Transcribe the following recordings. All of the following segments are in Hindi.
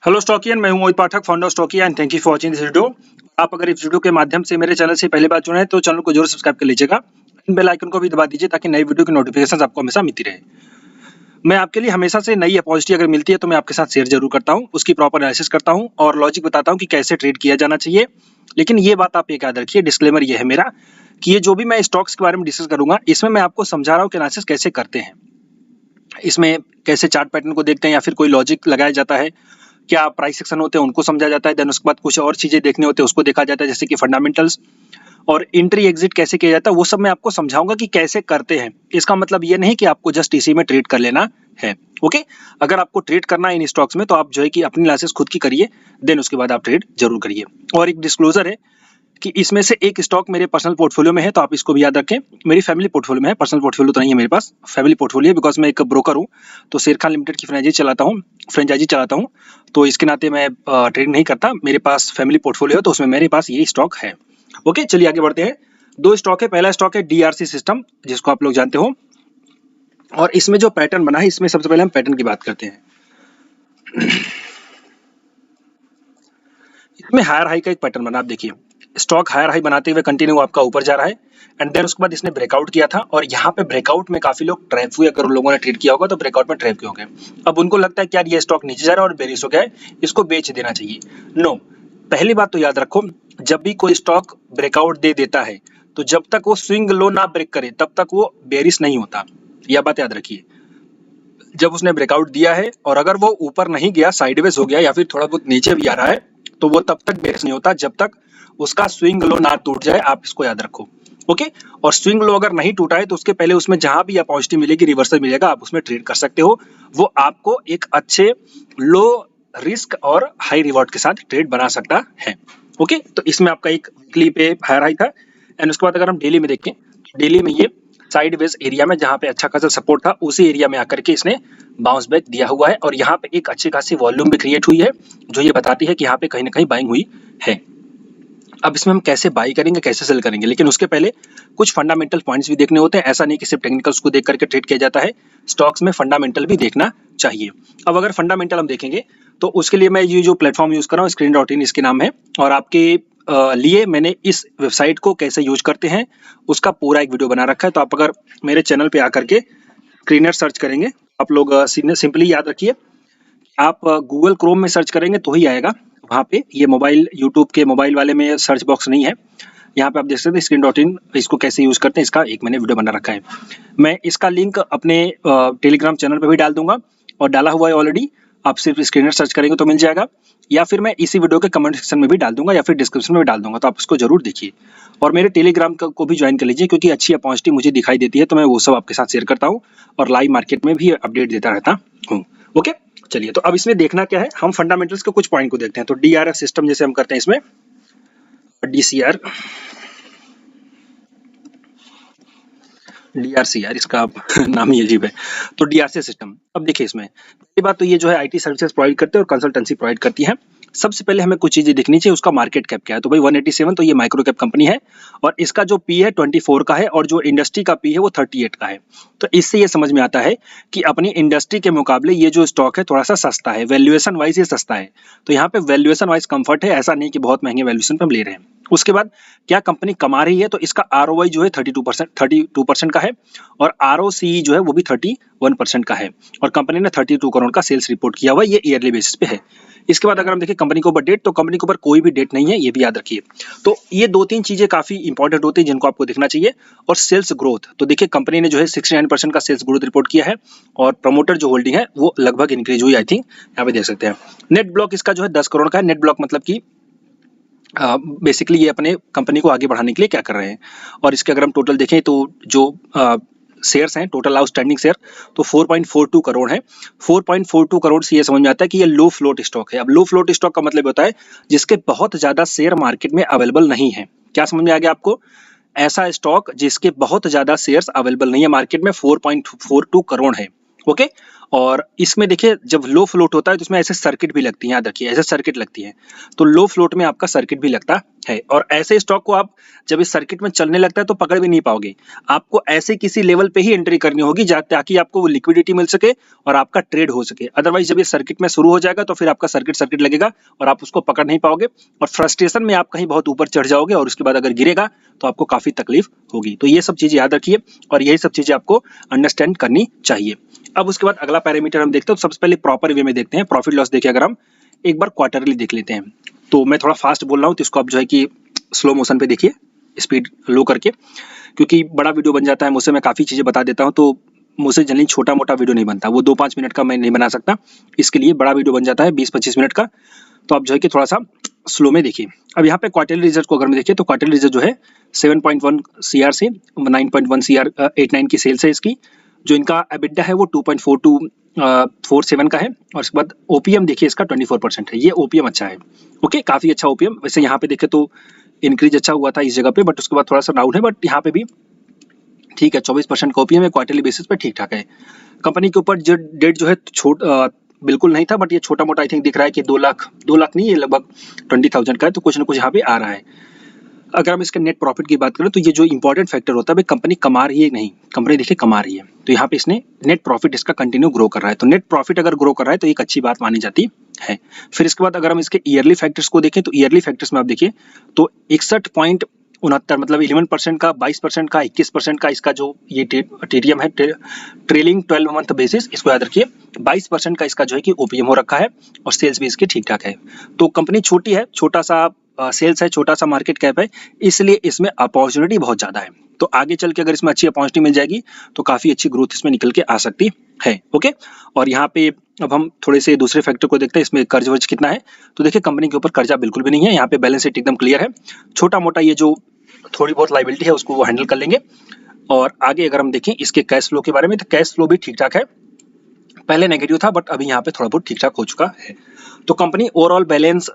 हेलो स्टॉकियन, मैं हूं Mohit Pathak, founder of Stockia and thank you for watching this video. आप अगर इस वीडियो के माध्यम से मेरे चैनल से पहली बार जुड़े हैं तो चैनल को जरूर सब्सक्राइब कर लीजिएगा। बेल आइकन को भी दबा दीजिए ताकि नई वीडियो की नोटिफिकेशन आपको हमेशा मिलती रहे। मैं आपके लिए हमेशा से नई अपॉर्चुनिटी अगर मिलती है तो मैं आपके साथ शेयर जरूर करता हूँ, उसकी प्रॉपर एनालिसिस करता हूँ और लॉजिक बताता हूँ कि कैसे ट्रेड किया जाना चाहिए। लेकिन ये बात आप एक याद रखिए, डिस्क्लेमर ये है मेरा कि ये जो भी मैं स्टॉक्स के बारे में डिस्कस करूंगा इसमें मैं आपको समझा रहा हूँ कि एनालिसिस कैसे करते हैं, इसमें कैसे चार्ट पैटर्न को देखते हैं या फिर कोई लॉजिक लगाया जाता है, क्या प्राइस सेक्शन होते हैं उनको समझा जाता है, देन उसके बाद कुछ और चीजें देखने होते हैं उसको देखा जाता है जैसे कि फंडामेंटल्स और एंट्री एग्जिट कैसे किया जाता है, वो सब मैं आपको समझाऊंगा कि कैसे करते हैं। इसका मतलब ये नहीं कि आपको जस्ट इसी में ट्रेड कर लेना है। ओके, अगर आपको ट्रेड करना है इन स्टॉक्स में तो आप जो है कि अपनी एनालिसिस खुद की करिए, देन उसके बाद आप ट्रेड जरूर करिए। और एक डिस्क्लोजर है कि इसमें से एक स्टॉक मेरे पर्सनल पोर्टफोलियो में है तो आप इसको भी याद रखें। मेरी फैमिली पोर्टफोलियो में है, पर्सनल पोर्टफोलियो तो नहीं है मेरे पास, फैमिली पोर्टफोलियो है बिकॉज मैं एक ब्रोकर हूँ तो शेर खान लिमिटेड की फ्रेंचाइजी चलाता हूँ। तो इसके नाते मैं ट्रेड नहीं करता, मेरे पास फैमिली पोर्टफोलियो है तो उसमें मेरे पास ये स्टॉक है। ओके, चलिए आगे बढ़ते हैं। दो स्टॉक है, पहला स्टॉक है डीआरसी सिस्टम जिसको आप लोग जानते हो, और इसमें जो पैटर्न बना है इसमें सबसे पहले हम पैटर्न की बात करते हैं। इसमें हायर हाई का एक पैटर्न बना, आप देखिए स्टॉक हायर हाई बनाते हुए कंटिन्यू आपका ऊपर जा रहा है एंड देन उसके बाद इसने ब्रेकआउट किया था और यहाँ पे ब्रेकआउट में काफी लोग ट्रैप हुए, अगर उन लोगों ने ट्रेड किया होगा तो ब्रेकआउट में ट्रैप हो गए। अब उनको लगता है कि यार ये स्टॉक नीचे जा रहा है और बेरिश हो गया है, इसको बेच देना चाहिए। नो, पहली बात तो याद रखो, जब भी कोई स्टॉक ब्रेकआउट दे देता है तो जब तक वो स्विंग लो ना ब्रेक करे तब तक वो बेरिश नहीं होता, यह बात याद रखिए। जब उसने ब्रेकआउट दिया है और अगर वो ऊपर नहीं गया, साइडवेज हो गया या फिर थोड़ा बहुत नीचे भी आ रहा है तो वो तब तक बेरिश नहीं होता जब तक उसका स्विंग लो ना टूट जाए, आप इसको याद रखो। ओके, और स्विंग लो अगर नहीं टूटा है तो उसके पहले उसमें जहां भी अपॉर्चुनिटी मिलेगी, रिवर्सल मिलेगा, आप उसमें ट्रेड कर सकते हो। वो आपको एक अच्छे लो रिस्क और हाई रिवॉर्ड के साथ ट्रेड बना सकता है। ओके, तो इसमें आपका एक वीकली पे हायर हाई था एंड उसके बाद अगर हम डेली में देखें तो डेली में ये साइडवेज एरिया में जहां पे अच्छा खासा सपोर्ट था उसी एरिया में आकर के इसने बाउंस बैक दिया हुआ है और यहाँ पे एक अच्छी खासी वॉल्यूम भी क्रिएट हुई है जो ये बताती है कि यहाँ पे कहीं ना कहीं बाइंग हुई है। अब इसमें हम कैसे बाई करेंगे, कैसे सेल करेंगे, लेकिन उसके पहले कुछ फंडामेंटल पॉइंट्स भी देखने होते हैं। ऐसा नहीं कि सिर्फ टेक्निकल्स को देख करके ट्रेड किया जाता है, स्टॉक्स में फंडामेंटल भी देखना चाहिए। अब अगर फंडामेंटल हम देखेंगे तो उसके लिए मैं ये जो प्लेटफॉर्म यूज कर रहा हूँ screen.in इसके नाम है, और आपके लिए मैंने इस वेबसाइट को कैसे यूज करते हैं उसका पूरा एक वीडियो बना रखा है। तो आप अगर मेरे चैनल पे आकर के स्क्रीनर सर्च करेंगे, आप लोग सिंपली याद रखिए, आप गूगल क्रोम में सर्च करेंगे तो ही आएगा। वहाँ पे ये मोबाइल यूट्यूब के मोबाइल वाले में सर्च बॉक्स नहीं है, यहाँ पे आप देख सकते हैं screen.in, इसको कैसे यूज करते हैं इसका एक मैंने वीडियो बना रखा है। मैं इसका लिंक अपने टेलीग्राम चैनल पे भी डाल दूंगा और डाला हुआ है ऑलरेडी, आप सिर्फ स्क्रीनर सर्च करेंगे तो मिल जाएगा, या फिर मैं इसी वीडियो के कमेंट सेक्शन में भी डाल दूंगा या फिर डिस्क्रिप्शन में भी डाल दूंगा, तो आप उसको जरूर देखिए। और मेरे टेलीग्राम को भी ज्वाइन कर लीजिए क्योंकि अच्छी अपॉर्चुनिटी मुझे दिखाई देती है तो मैं वो सब आपके साथ शेयर करता हूँ और लाइव मार्केट में भी अपडेट देता रहता हूँ। ओके, चलिए तो अब इसमें देखना क्या है, हम फंडामेंटल्स के कुछ पॉइंट को देखते हैं। तो डीआरएफ सिस्टम जैसे हम करते हैं इसमें डीसीआर डीआरसीआर, इसका नाम ही अजीब है। तो डीआरसी सिस्टम, अब देखिए इसमें पहली बात तो ये जो है आईटी सर्विसेज प्रोवाइड करते हैं और कंसल्टेंसी प्रोवाइड करती है। सबसे पहले हमें कुछ चीजें देखनी चाहिए, उसका मार्केट कैप क्या है। तो भाई 187, तो ये माइक्रो कैप कंपनी है और इसका जो पी है 24 का है और जो इंडस्ट्री का पी है वो 38 का है। तो इससे ये समझ में आता है कि अपनी इंडस्ट्री के मुकाबले ये जो स्टॉक है थोड़ा सा सस्ता है, वैल्यूएशन वाइज ये सस्ता है। तो यहाँ पे वैल्यूएशन वाइज कंफर्ट है, ऐसा नहीं कि बहुत महंगे वैल्यूएशन पे हम ले रहे हैं। उसके बाद क्या कंपनी कमा रही है, तो इसका आरओआई जो है 32% का है और आरओसी जो है वो भी 31% का है और कंपनी ने 32 करोड़ का सेल्स रिपोर्ट किया हुआ है, ये ईयरली बेसिस पे है। इसके बाद अगर हम देखें कंपनी के ऊपर डेट, तो कंपनी के ऊपर कोई भी डेट नहीं है, ये भी याद रखिए। तो ये दो तीन चीजें काफी इंपॉर्टेंट होती है जिनको आपको देखना चाहिए। और सेल्स ग्रोथ, तो देखिए कंपनी ने जो है 69% का सेल्स ग्रोथ रिपोर्ट किया है और प्रमोटर जो होल्डिंग है वो लगभग इंक्रीज हुई, आई थिंक यहाँ पे देख सकते हैं। नेट ब्लॉक इसका जो है 10 करोड़ का है। नेट ब्लॉक मतलब कि बेसिकली ये अपने कंपनी को आगे बढ़ाने के लिए क्या कर रहे हैं। और इसके अगर हम टोटल देखें तो जो शेयर्स हैं, टोटल आउटस्टैंडिंग शेयर, तो 4.42 करोड़ है। 4.42 करोड़ से ये समझ में आता है कि ये लो फ्लोट स्टॉक है। अब लो फ्लोट स्टॉक का मतलब होता है जिसके बहुत ज्यादा शेयर मार्केट में अवेलेबल नहीं है। क्या समझ में आ गया आपको? ऐसा स्टॉक जिसके बहुत ज्यादा शेयर्स अवेलेबल नहीं है मार्केट में, 4.42 करोड़ है। ओके। और इसमें देखिए जब लो फ्लोट होता है तो इसमें ऐसे सर्किट भी लगती है, याद रखिए ऐसे सर्किट लगती है। तो लो फ्लोट में आपका सर्किट भी लगता है और ऐसे स्टॉक को आप जब इस सर्किट में चलने लगता है तो पकड़ भी नहीं पाओगे। आपको ऐसे किसी लेवल पे ही एंट्री करनी होगी ताकि आपको वो लिक्विडिटी मिल सके और आपका ट्रेड हो सके। अदरवाइज जब ये सर्किट में शुरू हो जाएगा तो फिर आपका सर्किट सर्किट लगेगा और आप उसको पकड़ नहीं पाओगे और फ्रस्ट्रेशन में आप कहीं बहुत ऊपर चढ़ जाओगे और उसके बाद अगर गिरेगा तो आपको काफी तकलीफ होगी। तो ये सब चीजें याद रखिए और यही सब चीजें आपको अंडरस्टैंड करनी चाहिए। अब उसके बाद अगला पैरामीटर हम देखते हैं। तो सबसे पहले प्रॉपर वे में देखते हैं प्रॉफिट लॉस। देखिए अगर हम एक बार क्वार्टरली देख लेते हैं तो मैं थोड़ा फास्ट बोल रहा हूँ तो इसको आप जो है कि स्लो मोशन पे देखिए, स्पीड लो करके, क्योंकि बड़ा वीडियो बन जाता है मुझसे, मैं काफ़ी चीज़ें बता देता हूँ तो मुझसे जनरली छोटा मोटा वीडियो नहीं बनता, वो 2-5 मिनट का मैं नहीं बना सकता, इसके लिए बड़ा वीडियो बन जाता है 20-25 मिनट का। तो आप जो है कि थोड़ा सा स्लो में देखिए। अब यहाँ पे क्वार्टरली रिजल्ट को अगर मैं देखिए तो क्वार्टरली रिजल्ट जो है 7.1 सीआर से 9.1 सीआर 89 की सेल्स है इसकी। जो इनका एबिटा है वो 2.4247 का है और इसके बाद ओपीएम देखिए इसका 24% है। ये ओपीएम अच्छा है, ओके, काफ़ी अच्छा ओपीएम। वैसे यहाँ पे देखे तो इंक्रीज अच्छा हुआ था इस जगह पे, बट उसके बाद थोड़ा सा डाउन है, बट यहाँ पे भी ठीक है 24% का ओपीएम है, क्वार्टरली बेसिस पे ठीक ठाक है। कंपनी के ऊपर जो डेट जो है बिल्कुल नहीं था, बट ये छोटा मोटा आई थिंक दिख रहा है कि 2 लाख नहीं, ये लगभग 20,000 का है, तो कुछ ना कुछ यहाँ पे आ रहा है। अगर हम इसके नेट प्रॉफिट की बात करें तो ये जो इंपॉर्टेंट फैक्टर होता है भाई, कंपनी कमा रही है नहीं, कंपनी देखिए कमा रही है, तो यहाँ पे इसने नेट प्रॉफिट इसका कंटिन्यू ग्रो कर रहा है। तो नेट प्रॉफिट अगर ग्रो कर रहा है तो एक अच्छी बात मानी जाती है। फिर इसके बाद अगर हम इसके ईयरली फैक्टर्स को देखें तो ईयरली फैक्टर्स में आप देखिए तो 61.69 मतलब 11% का, 22% का, 21% का इसका जो ये टीटीएम है, ट्रेलिंग 12 मंथ बेसिस, इसको याद रखिए। 22% का इसका जो है कि ओपीएम हो रखा है और सेल्स भी इसकी ठीक ठाक है। तो कंपनी छोटी है, छोटा सा सेल्स है, छोटा सा मार्केट कैप है, इसलिए इसमें अपॉर्चुनिटी बहुत ज़्यादा है। तो आगे चल के अगर इसमें अच्छी अपॉर्चुनिटी मिल जाएगी तो काफ़ी अच्छी ग्रोथ इसमें निकल के आ सकती है, ओके। और यहाँ पे अब हम थोड़े से दूसरे फैक्टर को देखते हैं, इसमें कर्ज वर्ज कितना है। तो देखिए कंपनी के ऊपर कर्जा बिल्कुल भी नहीं है, यहाँ पे बैलेंस शीट एकदम क्लियर है। छोटा मोटा ये जो थोड़ी बहुत लाइबिलिटी है उसको वो हैंडल कर लेंगे। और आगे अगर हम देखें इसके कैश फ्लो के बारे में तो कैश फ्लो भी ठीक ठाक है, पहले नेगेटिव था बट अभी यहाँ पे थोड़ा बहुत ठीक ठाक हो चुका है। तो कंपनी ओवरऑल बैलेंस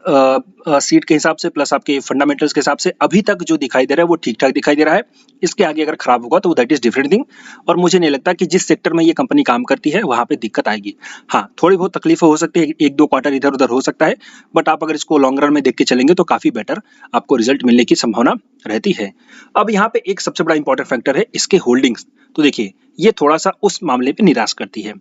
सीट के हिसाब से प्लस आपके फंडामेंटल्स के हिसाब से अभी तक जो दिखाई दे रहा है वो ठीक ठाक दिखाई दे रहा है। इसके आगे अगर खराब होगा तो दैट इज डिफरेंट थिंग, और मुझे नहीं लगता कि जिस सेक्टर में ये कंपनी काम करती है वहाँ पे दिक्कत आएगी। हाँ, थोड़ी बहुत तकलीफ हो सकती है, 1-2 क्वार्टर इधर उधर हो सकता है, बट आप अगर इसको लॉन्ग रन में देख के चलेंगे तो काफ़ी बेटर आपको रिजल्ट मिलने की संभावना रहती है। अब यहाँ पे एक सबसे बड़ा इंपॉर्टेंट फैक्टर है इसके होल्डिंग्स। तो देखिए ये थोड़ा सा उस मामले पे निराश करती है।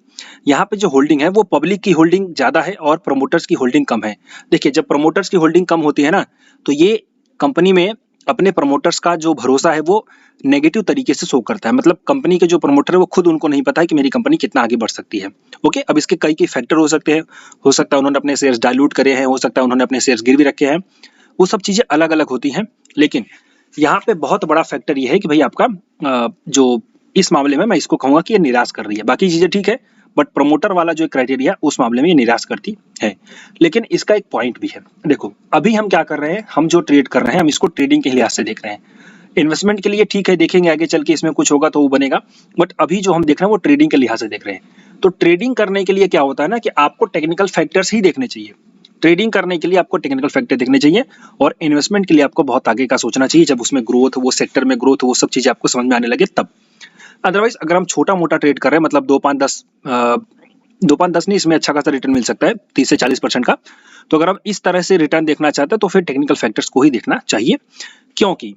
यहाँ पे जो होल्डिंग है वो पब्लिक की होल्डिंग ज़्यादा है और प्रमोटर्स की होल्डिंग कम है। देखिए जब प्रमोटर्स की होल्डिंग कम होती है ना तो ये कंपनी में अपने प्रमोटर्स का जो भरोसा है वो नेगेटिव तरीके से शो करता है। मतलब कंपनी के जो प्रमोटर है वो खुद उनको नहीं पता है कि मेरी कंपनी कितना आगे बढ़ सकती है, ओके। अब इसके कई फैक्टर हो सकते हैं, हो सकता है उन्होंने अपने शेयर्स डाइल्यूट करे हैं, हो सकता है उन्होंने अपने शेयर्स गिरवी रखे हैं, वो सब चीज़ें अलग अलग होती हैं। लेकिन यहाँ पे बहुत बड़ा फैक्टर ये है कि भाई आपका जो इस मामले में मैं इसको कहूँगा कि ये निराश कर रही है। बाकी चीज़ें ठीक है बट प्रमोटर वाला जो क्राइटेरिया उस मामले में ये निराश करती है। लेकिन इसका एक पॉइंट भी है, देखो अभी हम क्या कर रहे हैं, हम जो ट्रेड कर रहे हैं हम इसको ट्रेडिंग के लिहाज से देख रहे हैं। इन्वेस्टमेंट के लिए ठीक है, देखेंगे आगे चल के इसमें कुछ होगा तो वो बनेगा, बट अभी जो हम देख रहे हैं वो ट्रेडिंग के लिहाज से देख रहे हैं। तो ट्रेडिंग करने के लिए क्या होता है ना कि आपको टेक्निकल फैक्टर्स ही देखने चाहिए। ट्रेडिंग करने के लिए आपको टेक्निकल फैक्टर देखने चाहिए और इन्वेस्टमेंट के लिए आपको बहुत आगे का सोचना चाहिए, जब उसमें ग्रोथ, वो सेक्टर में ग्रोथ, वो सब चीज़ें आपको समझ में आने लगे तब। अदरवाइज अगर हम छोटा मोटा ट्रेड कर रहे हैं मतलब 2-5-10 नहीं, इसमें अच्छा खासा रिटर्न मिल सकता है 30 से 40% का। तो अगर हम इस तरह से रिटर्न देखना चाहते हैं तो फिर टेक्निकल फैक्टर्स को ही देखना चाहिए। क्योंकि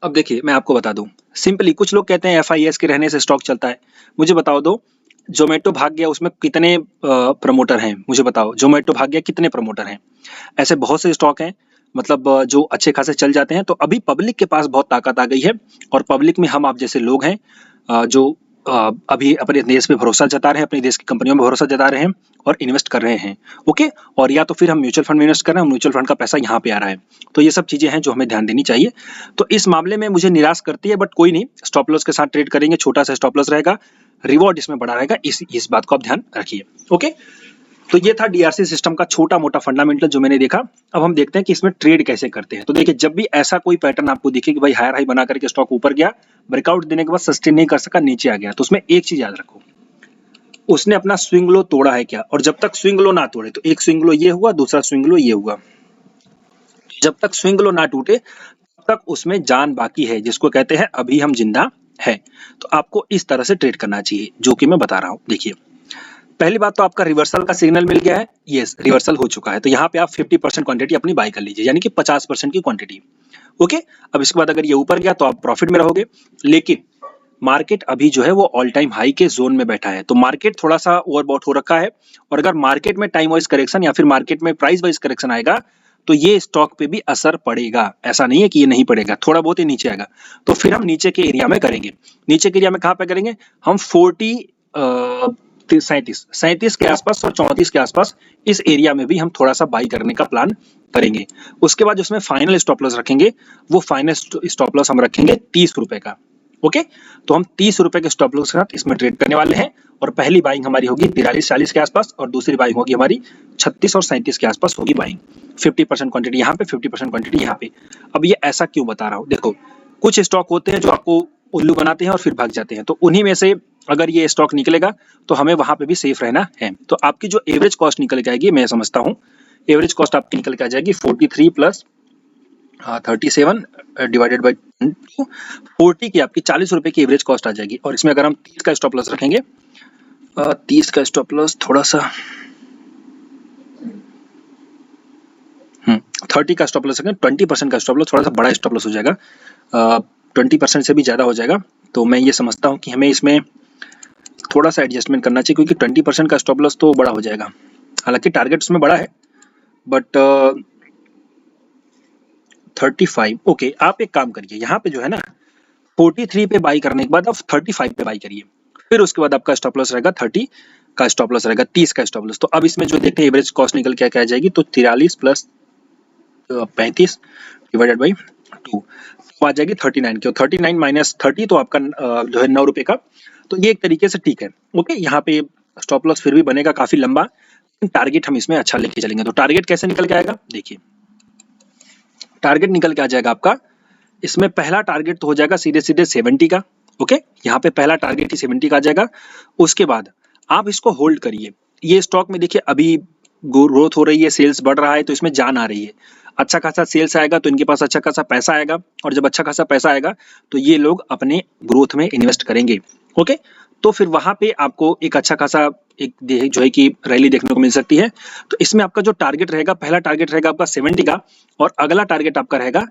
अब देखिए मैं आपको बता दूं सिंपली, कुछ लोग कहते हैं एफआईएस के रहने से स्टॉक चलता है। मुझे बताओ दो, जोमेटो भाग गया उसमें कितने प्रमोटर हैं, मुझे बताओ जोमेटो भाग गया कितने प्रमोटर हैं। ऐसे बहुत से स्टॉक हैं मतलब जो अच्छे खासे चल जाते हैं। तो अभी पब्लिक के पास बहुत ताकत आ गई है और पब्लिक में हम आप जैसे लोग हैं जो अभी अपने देश पे भरोसा जता रहे हैं, अपने देश की कंपनियों में भरोसा जता रहे हैं और इन्वेस्ट कर रहे हैं, ओके। और या तो फिर हम म्यूचुअल फंड में इन्वेस्ट कर रहे हैं, म्यूचुअल फंड का पैसा यहाँ पे आ रहा है। तो ये सब चीज़ें हैं जो हमें ध्यान देनी चाहिए। तो इस मामले में मुझे निराश करती है, बट कोई नहीं, स्टॉप लॉस के साथ ट्रेड करेंगे, छोटा सा स्टॉप लॉस रहेगा, रिवॉर्ड इसमें बड़ा रहेगा, इस बात को आप ध्यान रखिए, ओके। तो ये था डीआरसी सिस्टम का छोटा मोटा फंडामेंटल जो मैंने देखा। अब हम देखते हैं कि इसमें ट्रेड कैसे करते हैं। तो देखिए जब भी ऐसा कोई पैटर्न आपको दिखे कि भाई हायर हाई बना करके स्टॉक ऊपर गया, ब्रेकआउट देने के बाद सस्टेन नहीं कर सका, नीचे आ गया, तो उसमें एक चीज याद रखो, उसने अपना स्विंग लो तोड़ा है क्या। और जब तक स्विंग लो ना तोड़े, तो एक स्विंग लो ये हुआ, दूसरा स्विंग लो ये हुआ, जब तक स्विंग लो ना टूटे तब तक उसमें जान बाकी है, जिसको कहते हैं अभी हम जिंदा है। तो आपको इस तरह से ट्रेड करना चाहिए, जो कि मैं बता रहा हूँ। देखिए, पहली बात तो आपका रिवर्सल का सिग्नल मिल गया है, यस रिवर्सल हो चुका है, तो यहाँ पे आप 50% क्वांटिटी अपनी बाय कर लीजिए, यानी कि 50% की क्वांटिटी। ओके, अब इसके बाद अगर ये ऊपर गया तो आप प्रॉफिट में रहोगे, लेकिन मार्केट अभी जो है वो ऑल टाइम हाई के जोन में बैठा है, तो मार्केट थोड़ा सा ओवरबॉट हो रखा है, और अगर मार्केट में टाइम वाइज करेक्शन या फिर मार्केट में प्राइस वाइज करेक्शन आएगा तो ये स्टॉक पे भी असर पड़ेगा। ऐसा नहीं है कि ये नहीं पड़ेगा, थोड़ा बहुत ही नीचे आएगा, तो फिर हम नीचे के एरिया में करेंगे। नीचे के एरिया में कहाँ पे करेंगे हम? 37 के आसपास और 34 के आसपास, इस एरिया में भी हम थोड़ा सा बाई करने का प्लान करेंगे। उसके बाद उसमें फाइनल स्टॉप लॉस रखेंगे, वो फाइनल स्टॉप लॉस हम रखेंगे 30 रुपए का। ओके, तो हम 30 रुपए के स्टॉप लॉस के साथ इसमें ट्रेड करने वाले हैं, और पहली बाइंग हमारी होगी 43-40 के आसपास, और दूसरी बाइंग होगी हमारी 36 और 37 के आसपास होगी बाइंग। 50% क्वांटिटी यहाँ पे, 50% क्वांटिटी यहाँ पे। अब ये ऐसा क्यों बता रहा हूँ? देखो, कुछ स्टॉक होते हैं जो आपको उल्लू बनाते हैं और फिर भाग जाते हैं, तो उन्हीं में से अगर ये स्टॉक निकलेगा तो हमें वहां पे भी सेफ रहना है। तो आपकी जो एवरेज कॉस्ट निकल के आएगी, मैं समझता हूँ एवरेज कॉस्ट आपकी निकल के आ जाएगी 43 प्लस 37 डिवाइडेड बाई 40 की आपकी 40 रुपए की एवरेज कॉस्ट आ जाएगी। और इसमें अगर हम 30 का स्टॉप लॉस रखेंगे, 30 का स्टॉप लॉस थोड़ा सा 30 का स्टॉप लॉस रखेंगे, 20% का स्टॉप लॉस, थोड़ा सा बड़ा स्टॉप लॉस हो जाएगा, 20% से भी ज़्यादा हो जाएगा। तो मैं ये समझता हूँ कि हमें इसमें थोड़ा सा एडजस्टमेंट करना चाहिए, क्योंकि 20% का स्टॉप लॉस तो बड़ा हो जाएगा। हालांकि टारगेट उसमें बड़ा है, बट 35। ओके, आप एक काम करिए, यहाँ पे जो है ना 43 पे बाई करने के बाद आप 35 पे बाई करिए, फिर उसके बाद आपका स्टॉप लॉस रहेगा 30 का स्टॉप लॉस रहेगा, 30 का स्टॉप लॉस। तो अब इसमें जो देखते हैं एवरेज कॉस्ट निकल क्या क्या आ जाएगी, तो 43 प्लस 35 डिवाइडेड बाई 2 आ जाएगी 39 की, 39 माइनस 30 तो आपका जो है 9 रुपए का। तो ये एक तरीके से ठीक है। ओके, यहाँ पे स्टॉप लॉस फिर भी बनेगा काफी लंबा, टारगेट हम इसमें अच्छा लेके चलेंगे। तो टारगेट कैसे निकल के आएगा? देखिए, टारगेट निकल के आ जाएगा आपका, इसमें पहला टारगेट तो हो जाएगा सीधे सीधे 70 का। ओके, यहाँ पे पहला टारगेट ही 70 का आ जाएगा। उसके बाद आप इसको होल्ड करिए। ये स्टॉक में देखिए अभी ग्रोथ हो रही है, सेल्स बढ़ रहा है, तो इसमें जान आ रही है, अच्छा खासा सेल्स आएगा तो इनके पास अच्छा खासा पैसा आएगा, और जब अच्छा खासा पैसा आएगा तो ये लोग अपने ग्रोथ में इन्वेस्ट करेंगे। ओके, तो फिर वहां पे आपको एक अच्छा खासा एक जो है कि रैली देखने को मिल सकती है। तो इसमें आपका जो टारगेट रहेगा, पहला टारगेट रहेगा आपका 70 का, और अगला टारगेट आपका रहेगा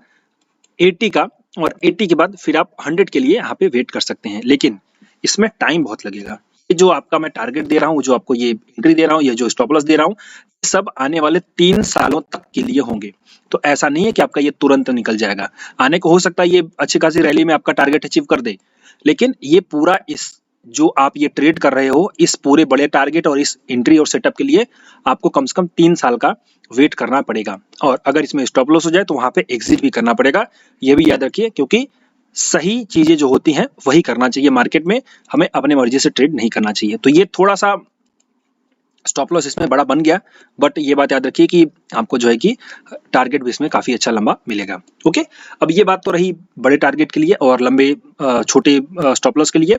80 का, और 80 के बाद फिर आप 100 के लिए यहाँ पे वेट कर सकते हैं, लेकिन इसमें टाइम बहुत लगेगा। ये जो आपका मैं टारगेट दे रहा हूँ, जो आपको ये एंट्री दे रहा हूँ, ये जो स्टॉप लॉस दे रहा हूँ, सब आने वाले 3 सालों तक के लिए होंगे। तो ऐसा नहीं है कि आपका ये तुरंत निकल जाएगा, आने को हो सकता है ये अच्छी खासी रैली में आपका टारगेट अचीव कर दे, लेकिन ये पूरा इस जो आप ये ट्रेड कर रहे हो, इस पूरे बड़े टारगेट और इस एंट्री और सेटअप के लिए आपको कम से कम 3 साल का वेट करना पड़ेगा, और अगर इसमें स्टॉप लॉस हो जाए तो वहां पे एग्जिट भी करना पड़ेगा। ये भी याद रखिए, क्योंकि सही चीजें जो होती हैं वही करना चाहिए मार्केट में, हमें अपने मर्जी से ट्रेड नहीं करना चाहिए। तो ये थोड़ा सा स्टॉप लॉस इसमें बड़ा बन गया, बट ये बात याद रखिए कि आपको जो है कि टारगेट भी इसमें काफी अच्छा लंबा मिलेगा। ओके, अब ये बात तो रही बड़े टारगेट के लिए और लंबे छोटे स्टॉप लॉस के लिए।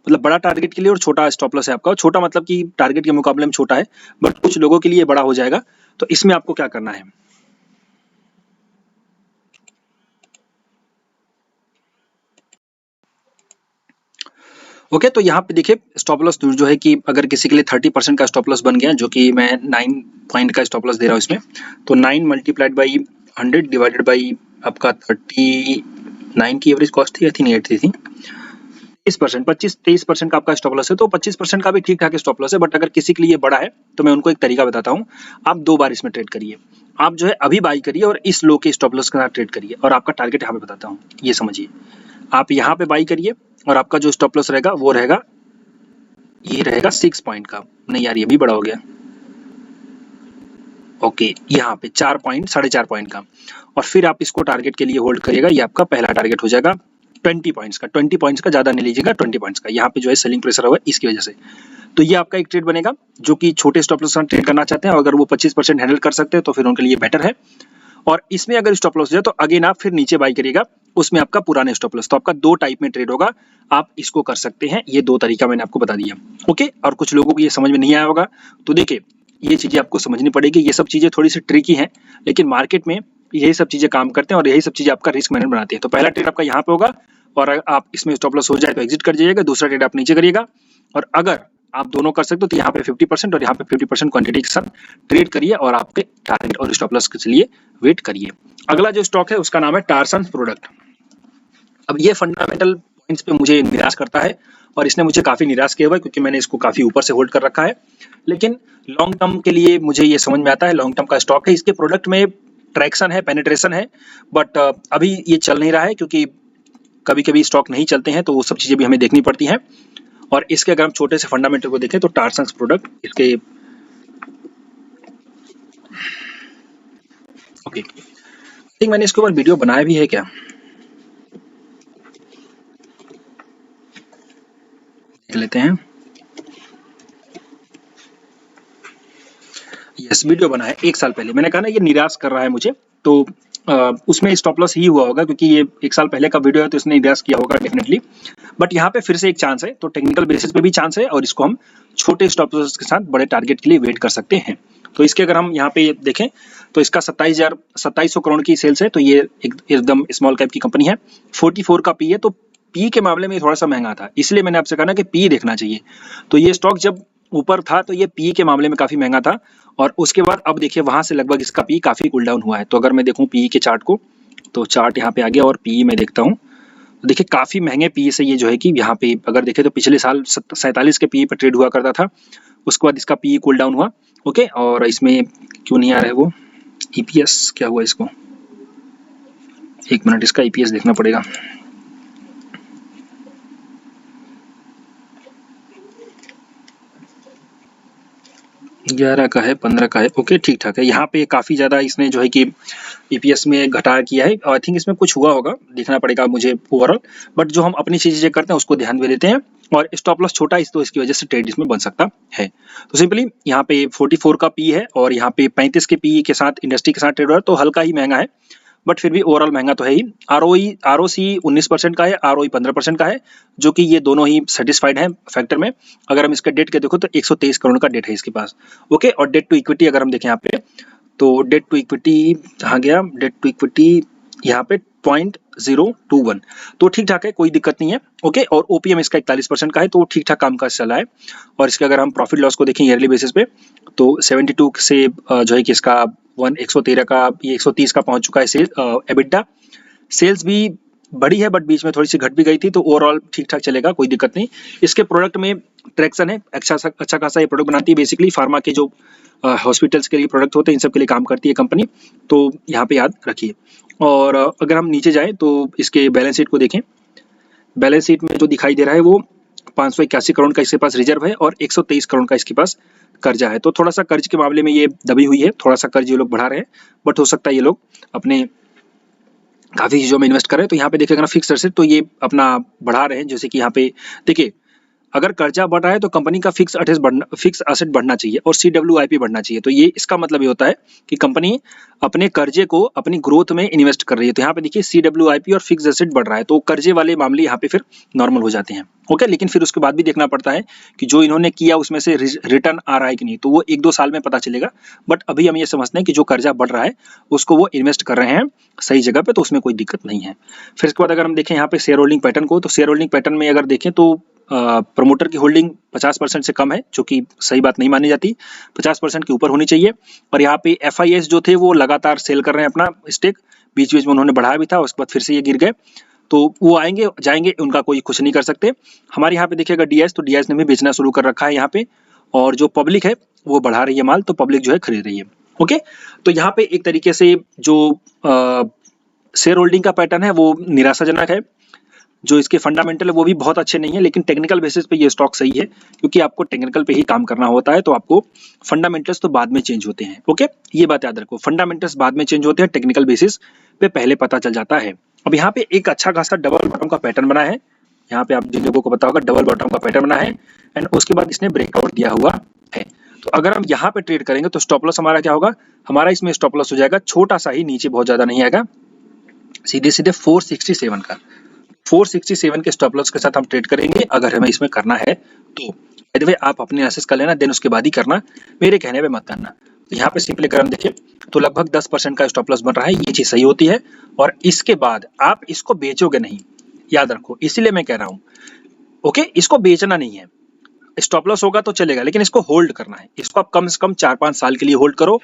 मतलब बड़ा टारगेट के लिए और छोटा स्टॉप लॉस है आपका। छोटा मतलब कि टारगेट के मुकाबले में छोटा है, बट कुछ लोगों के लिए बड़ा हो जाएगा। तो इसमें आपको क्या करना है, ओके तो यहाँ पे देखिए स्टॉप लॉस जो है कि अगर किसी के लिए 30% का स्टॉप लॉस बन गया, जो कि मैं 9 पॉइंट का स्टॉप लॉस दे रहा हूँ इसमें, तो 9 मल्टीप्लाइड बाई 100 डिवाइडेड बाई आपका 39 की एवरेज कॉस्ट थी, आई थिंक 8 थी, 30%, 25-23% का आपका स्टॉप लॉस है, तो 25% का भी ठीक ठाक स्टॉप लॉस है। बट अगर किसी के लिए बड़ा है तो मैं उनको एक तरीका बताता हूँ, आप 2 बार इसमें ट्रेड करिए। आप जो है अभी बाई करिए और इस लो के स्टॉप लॉस के साथ ट्रेड करिए, और आपका टारगेट यहाँ पे बताता हूँ, ये समझिए। आप यहाँ पे बाई करिए और आपका जो स्टॉप लॉस रहेगा वो रहेगा, ये रहेगा 6 पॉइंट का, नहीं यार ये भी बड़ा हो गया, ओके यहाँ पे 4 पॉइंट, 4.5 पॉइंट का, और फिर आप इसको टारगेट के लिए होल्ड करिएगा। ये आपका पहला टारगेट हो जाएगा 20 पॉइंट्स का। 20 पॉइंट्स का ज्यादा नहीं लीजिएगा, 20 पॉइंट्स का। यहाँ पे जो है सेलिंग प्रेशर हुआ है इसकी वजह से। तो ये आपका एक ट्रेड बनेगा जो कि छोटे स्टॉप लॉस ट्रेड करना चाहते हैं, अगर वो 25% हैंडल कर सकते हैं तो फिर उनके लिए बेटर है। और इसमें अगर स्टॉप लॉस हो जाए तो अगेन आप फिर नीचे बाई करिएगा, उसमें आपका पुराने स्टॉप लॉस। तो आपका 2 टाइप में ट्रेड होगा, आप इसको कर सकते हैं। ये 2 तरीका मैंने आपको बता दिया, ओके। और कुछ लोगों को ये समझ में नहीं आया होगा, तो देखिए ये चीजें आपको समझनी पड़ेगी। ये सब चीजें थोड़ी सी ट्रिकी हैं, लेकिन मार्केट में यही सब चीजें काम करते हैं और यही सब चीजें आपका रिस्क मैनेजमेंट बनाती है। तो पहला ट्रेड आपका यहाँ पे होगा, और अगर आप इसमें स्टॉप लॉस हो जाए तो एग्जिट कर जाइएगा, दूसरा ट्रेड आप नीचे करिएगा। और अगर आप दोनों कर सकते हो तो यहाँ पे 50% और यहाँ पे 50% क्वांटिटी के साथ ट्रेड करिए और आपके टारगेट और स्टॉप लॉस के लिए वेट करिए। अगला जो स्टॉक है उसका नाम है टारसन प्रोडक्ट। अब ये फंडामेंटल पॉइंट्स पे मुझे निराश करता है और इसने मुझे काफी निराश किया हुआ है क्योंकि मैंने इसको काफी ऊपर से होल्ड कर रखा है, लेकिन लॉन्ग टर्म के लिए मुझे ये समझ में आता है, लॉन्ग टर्म का स्टॉक है, इसके प्रोडक्ट में ट्रैक्शन है, पेनिट्रेशन है, बट अभी ये चल नहीं रहा है क्योंकि कभी कभी स्टॉक नहीं चलते हैं तो वो सब चीजें भी हमें देखनी पड़ती हैं। और इसके अगर हम छोटे से फंडामेंटल को देखें तो टारसन प्रोडक्ट इसके ओके, ठीक मैंने इसके ऊपर वीडियो बनाया भी है क्या, देख लेते हैं। यस, वीडियो बना है 1 साल पहले। मैंने कहा ना ये निराश कर रहा है मुझे, तो उसमें स्टॉप लॉस ही हुआ होगा क्योंकि ये 1 साल पहले का वीडियो है तो इसने निराश किया होगा डेफिनेटली। बट यहाँ पे फिर से एक चांस है, तो टेक्निकल बेसिस पे भी चांस है और इसको हम छोटे स्टॉप लॉस के साथ बड़े टारगेट के लिए वेट कर सकते हैं। तो इसके अगर हम यहाँ पे देखें तो इसका 2700 करोड़ की सेल्स है, तो ये एकदम स्मॉल कैप की कंपनी है। 44 का पी है, तो पी के मामले में थोड़ा सा महंगा था, इसलिए मैंने आपसे कहा ना कि पी देखना चाहिए। तो ये स्टॉक जब ऊपर था तो ये पी के मामले में काफी महंगा था और उसके बाद अब देखिए वहां से लगभग इसका पी काफी कूल डाउन हुआ है। तो अगर मैं देखूं पी के चार्ट को, तो चार्ट यहाँ पे आ गया और पी मैं देखता हूँ तो देखिए काफी महंगे पी से ये जो है कि यहाँ पे अगर देखें तो पिछले साल 47 के पी पर ट्रेड हुआ करता था, उसके बाद इसका पी कूल डाउन हुआ। ओके, और इसमें क्यों नहीं आ रहा है वो ईपीएस, क्या हुआ इसको, 1 मिनट इसका ईपीएस देखना पड़ेगा। ग्यारह का है, 15 का है, ओके ठीक ठाक है। यहाँ पे काफी ज्यादा इसने जो है कि ईपीएस में घटा किया है, आई थिंक इसमें कुछ हुआ होगा, देखना पड़ेगा मुझे ओवरऑल। बट जो हम अपनी चीजें करते हैं उसको ध्यान में देते हैं और स्टॉप लॉस छोटा है तो इसकी वजह से ट्रेड इसमें बन सकता है। तो सिंपली यहाँ पे 44 का पी है और यहाँ पे 35 के पी के साथ इंडस्ट्री के साथ ट्रेड हो रहा है, तो हल्का ही महंगा है बट फिर भी ओवरऑल महंगा तो है ही। आरओसी 19% का है, आरओई 15% का है, जो कि ये दोनों ही सेटिस्फाइड हैं फैक्टर में। अगर हम इसका डेट के देखो तो 123 करोड़ का डेट है इसके पास। ओके, और डेट टू इक्विटी अगर हम देखें यहाँ पे तो डेट टू इक्विटी कहाँ गया, डेट टू इक्विटी यहाँ पे 0.021, तो ठीक ठाक है, कोई दिक्कत नहीं है। ओके, और ओपीएम इसका 41% का है, तो ठीक ठाक काम काज चला है। और इसके अगर हम प्रॉफिट लॉस को देखें ईयरली बेसिस पे तो 72 से जो है कि इसका 113 का, ये 130 का पहुंच चुका है एबिटा। सेल्स भी बढ़ी है बट बीच में थोड़ी सी घट भी गई थी, तो ओवरऑल ठीक ठाक चलेगा, कोई दिक्कत नहीं। इसके प्रोडक्ट में ट्रैक्शन है, अच्छा खासा ये प्रोडक्ट बनाती है, बेसिकली फार्मा के जो हॉस्पिटल्स के लिए प्रोडक्ट होते हैं इन सब के लिए काम करती है कंपनी, तो यहाँ पे याद रखिए। और अगर हम नीचे जाएं तो इसके बैलेंस शीट को देखें, बैलेंस शीट में जो दिखाई दे रहा है वो 581 करोड़ का इसके पास रिजर्व है और 123 करोड़ का इसके पास कर्जा है। तो थोड़ा सा कर्ज के मामले में ये दबी हुई है, थोड़ा सा कर्ज ये लोग बढ़ा रहे हैं, बट हो सकता है ये लोग अपने काफी चीजों में इन्वेस्ट कर रहे हैं। तो यहाँ पे देखेगा ना फिक्स एसेट, तो ये अपना बढ़ा रहे हैं, जैसे कि यहाँ पे देखिए अगर कर्जा बढ़ रहा है तो कंपनी का फिक्स एसेट बढ़ना चाहिए और CWIP बढ़ना चाहिए। तो ये इसका मतलब ये होता है कि कंपनी अपने कर्जे को अपनी ग्रोथ में इन्वेस्ट कर रही है। तो यहाँ पे देखिए CWIP और फिक्स एसेट बढ़ रहा है, तो कर्जे वाले मामले यहाँ पे फिर नॉर्मल हो जाते हैं। ओके, लेकिन फिर उसके बाद भी देखना पड़ता है कि जो इन्होंने किया उसमें से रिटर्न आ रहा है कि नहीं, तो वो 1-2 साल में पता चलेगा। बट अभी हम ये समझते हैं कि जो कर्जा बढ़ रहा है उसको वो इन्वेस्ट कर रहे हैं सही जगह पे, तो उसमें कोई दिक्कत नहीं है। फिर इसके बाद अगर हम देखें यहाँ पे शेयर होल्डिंग पैटर्न को, तो शेयर होल्डिंग पैटर्न में अगर देखें तो प्रमोटर की होल्डिंग 50% से कम है, जो कि सही बात नहीं मानी जाती, 50% के ऊपर होनी चाहिए। और यहाँ पे FIS जो थे वो लगातार सेल कर रहे हैं अपना स्टेक, बीच बीच में उन्होंने बढ़ाया भी था, उसके बाद फिर से ये गिर गए, तो वो आएंगे जाएंगे, उनका कोई कुछ नहीं कर सकते। हमारे यहाँ पे देखिएगा DIS, तो DIS ने भी बेचना शुरू कर रखा है यहाँ पे, और जो पब्लिक है वो बढ़ा रही है माल, तो पब्लिक जो है खरीद रही है। ओके, तो यहाँ पे एक तरीके से जो शेयर होल्डिंग का पैटर्न है वो निराशाजनक है, जो इसके फंडामेंटल है वो भी बहुत अच्छे नहीं है, लेकिन टेक्निकल बेसिस पे ये स्टॉक सही है क्योंकि आपको टेक्निकल पे ही काम करना होता है, तो आपको फंडामेंटल्स तो बाद में चेंज होते हैं। ओके, ये बात याद रखो, फंडामेंटल्स बाद में चेंज होते हैं, टेक्निकल बेसिस पे पहले पता चल जाता है। अब यहाँ पे एक अच्छा खासा डबल बॉटम का पैटर्न बना है, यहाँ पे आप जिन लोगों को पता होगा डबल बॉटम का पैटर्न बना है, एंड उसके बाद इसने ब्रेकआउट दिया हुआ है। तो अगर हम यहाँ पे ट्रेड करेंगे तो स्टॉप लॉस हमारा क्या होगा, हमारा इसमें स्टॉप लॉस हो जाएगा छोटा सा ही, नीचे बहुत ज्यादा नहीं आएगा, सीधे सीधे 467 का, 467 के स्टॉप लॉस के साथ हम ट्रेड करेंगे अगर हमें इसमें करना है तो। बाय द वे आप अपने एनालिसिस कर लेना, देन उसके बाद ही करना, मेरे कहने पे मत करना। तो यहाँ पे सिंपली अगर हम देखें तो लगभग 10% का स्टॉप लॉस बन रहा है, ये चीज सही होती है। और इसके बाद आप इसको बेचोगे नहीं, याद रखो, इसीलिए मैं कह रहा हूँ। ओके, इसको बेचना नहीं है, स्टॉप लॉस होगा तो चलेगा, लेकिन इसको होल्ड करना है। इसको आप कम से कम 4-5 साल के लिए होल्ड करो।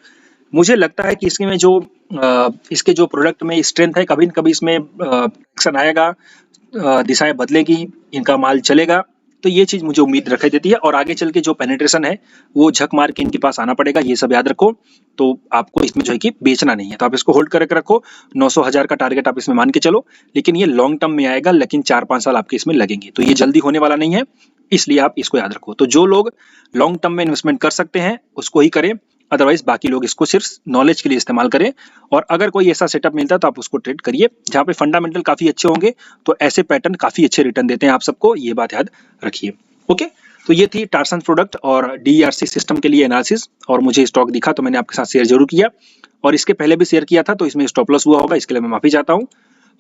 मुझे लगता है कि इसमें जो इसके जो प्रोडक्ट में स्ट्रेंथ है, कभी न कभी इसमें एक्शन आएगा, दिशाएं बदलेगी, इनका माल चलेगा, तो ये चीज मुझे उम्मीद रखे देती है। और आगे चल के जो पेनिट्रेशन है वो झक मार के इनके पास आना पड़ेगा, ये सब याद रखो। तो आपको इसमें जो है कि बेचना नहीं है, तो आप इसको होल्ड करके रखो। 900,000 का टारगेट आप इसमें मान के चलो, लेकिन ये लॉन्ग टर्म में आएगा, लेकिन 4-5 साल आपके इसमें लगेंगे, तो ये जल्दी होने वाला नहीं है, इसलिए आप इसको याद रखो। तो जो लोग लॉन्ग टर्म में इन्वेस्टमेंट कर सकते हैं उसको ही करें, अदरवाइज बाकी लोग इसको सिर्फ नॉलेज के लिए इस्तेमाल करें। और अगर कोई ऐसा सेटअप मिलता है तो आप उसको ट्रेड करिए जहाँ पे फंडामेंटल काफी अच्छे होंगे, तो ऐसे पैटर्न काफी अच्छे रिटर्न देते हैं आप सबको, ये बात याद रखिए। ओके, तो ये थी टार्सन प्रोडक्ट और DERC सिस्टम के लिए एनालिसिस, और मुझे स्टॉक दिखा तो मैंने आपके साथ शेयर जरूर किया, और इसके पहले भी शेयर किया था, तो इसमें स्टॉप लॉस हुआ होगा, इसके लिए मैं माफी चाहता हूँ।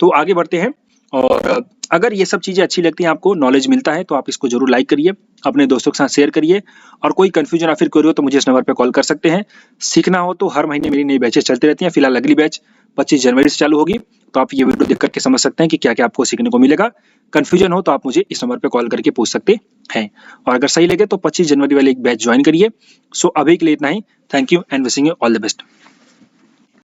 तो आगे बढ़ते हैं, और अगर ये सब चीजें अच्छी लगती हैं, आपको नॉलेज मिलता है, तो आप इसको जरूर लाइक करिए, अपने दोस्तों के साथ शेयर करिए, और कोई कंफ्यूजन या फिर क्वेरी हो तो मुझे इस नंबर पे कॉल कर सकते हैं। सीखना हो तो हर महीने मेरी नई बैचेस चलती रहती हैं। फिलहाल अगली बैच 25 जनवरी से चालू होगी, तो आप ये वीडियो देख करके समझ सकते हैं कि क्या क्या आपको सीखने को मिलेगा। कंफ्यूजन हो तो आप मुझे इस नंबर पे कॉल करके पूछ सकते हैं, और अगर सही लगे तो 25 जनवरी वाली एक बैच ज्वाइन करिए। सो अभी के लिए इतना ही। Thank you and wishing you all the best.